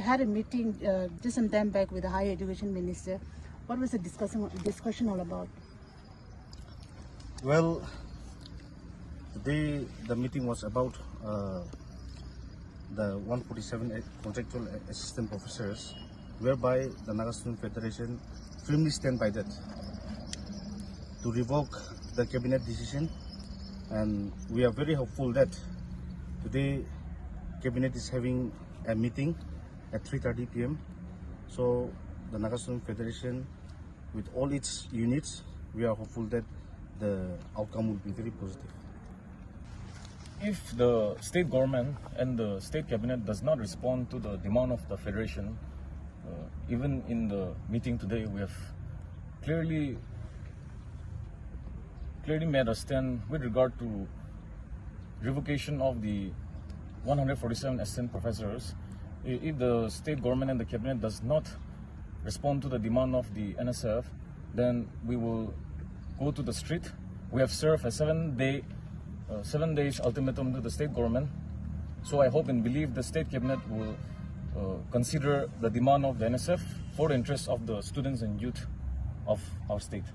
had a meeting just some time back with the Higher Education Minister. What was the discussion all about? Well, today the meeting was about the 147 contractual assistant professors, whereby the Naga Student Federation firmly stand by that to revoke the cabinet decision, and we are very hopeful that today cabinet is having a meeting at 3:30 p.m. So the Naga Student Federation, with all its units, we are hopeful that the outcome will be very positive. If the state government and the state cabinet does not respond to the demand of the federation, even in the meeting today, we have clearly made a stand with regard to revocation of the 147 assistant professors. If the state government and the cabinet does not respond to the demand of the NSF, then we will go to the street. We have served a 7 days ultimatum to the state government. So I hope and believe the state cabinet will consider the demand of the NSF for the interests of the students and youth of our state.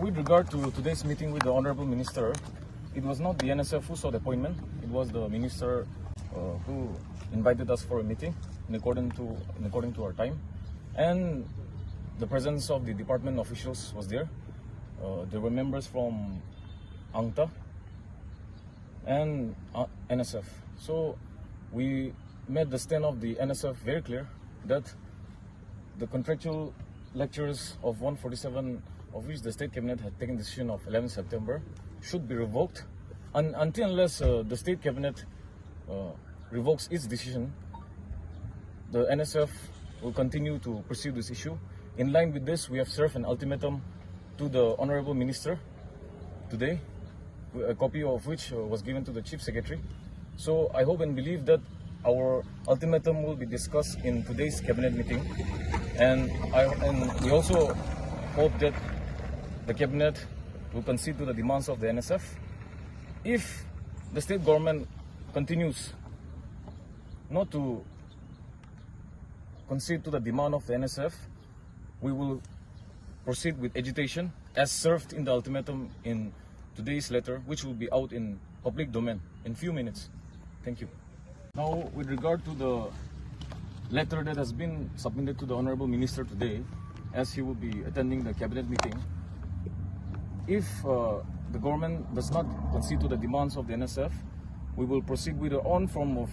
With regard to today's meeting with the Honorable Minister, it was not the NSF who sought the appointment. It was the Minister who invited us for a meeting in according to our time, and the presence of the department officials was there. There were members from ANGTA and NSF. So we made the stand of the NSF very clear that the contractual lectures of 147, of which the state cabinet had taken the decision of 11 September, should be revoked. And until unless the state cabinet revokes its decision, the NSF will continue to pursue this issue. In line with this, we have served an ultimatum to the Honorable Minister today, a copy of which was given to the Chief Secretary. So I hope and believe that our ultimatum will be discussed in today's cabinet meeting, and we also hope that the cabinet will concede to the demands of the NSF. If the state government continues not to concede to the demand of the NSF, we will proceed with agitation as served in the ultimatum in today's letter, which will be out in public domain in few minutes. Thank you. Now, with regard to the letter that has been submitted to the Honorable Minister today, as he will be attending the cabinet meeting, if the government does not concede to the demands of the NSF, we will proceed with our own form of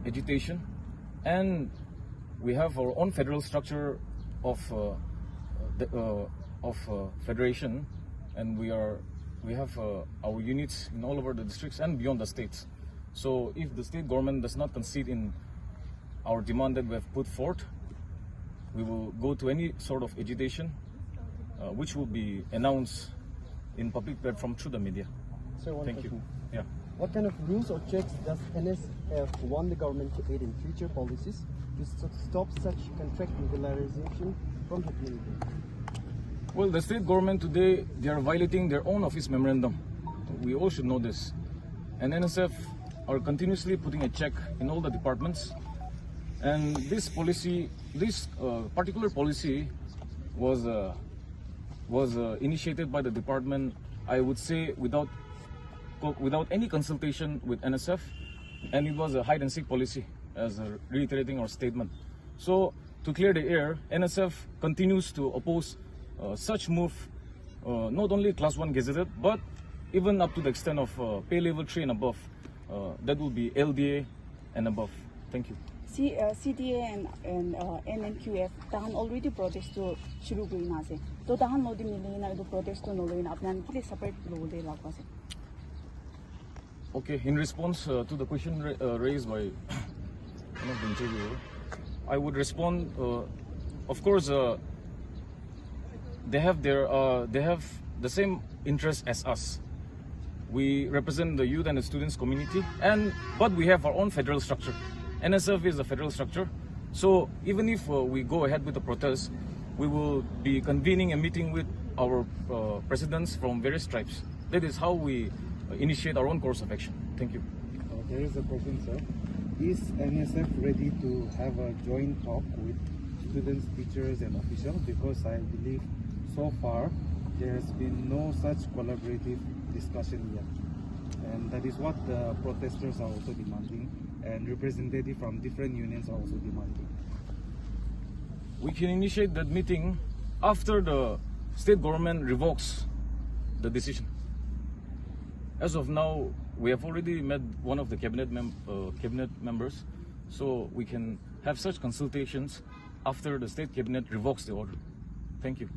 agitation, and we have our own federal structure of federation, and we have our units in all over the districts and beyond the states. So if the state government does not concede in our demand that we have put forth, we will go to any sort of agitation, which will be announced in public platform through the media. Sir, one Thank question. you. Yeah. What kind of rules or checks does NSF want the government to aid in future policies to stop such contract regularization from happening again? Well, the state government today, they are violating their own office memorandum. We all should know this. And NSF are continuously putting a check in all the departments. And this policy, this particular policy was initiated by the department, I would say, without any consultation with NSF, and it was a hide and seek policy, as reiterating our statement. So, to clear the air, NSF continues to oppose such move, not only Class 1 gazetted, but even up to the extent of pay level 3 and above. That will be LDA and above. Thank you. CDA and NNQF tahan already protest to shuru kurina ase. To tahan lodi milina do protest to noloina apnan kile separate lode lakwa se. Okay, in response to the question raised by one of the interviewer, I would respond. Of course, they have the same interests as us. We represent the youth and the students community, but we have our own federal structure. NSF is a federal structure, so even if we go ahead with the protest, we will be convening a meeting with our presidents from various tribes. That is how we initiate our own course of action. Thank you. There is a question, sir. Is NSF ready to have a joint talk with students, teachers, and officials? Because I believe so far there has been no such collaborative discussion yet. And that is what the protesters are also demanding, and representatives from different unions are also demanding. We can initiate that meeting after the state government revokes the decision. As of now, we have already met one of the cabinet members, so we can have such consultations after the state cabinet revokes the order. Thank you.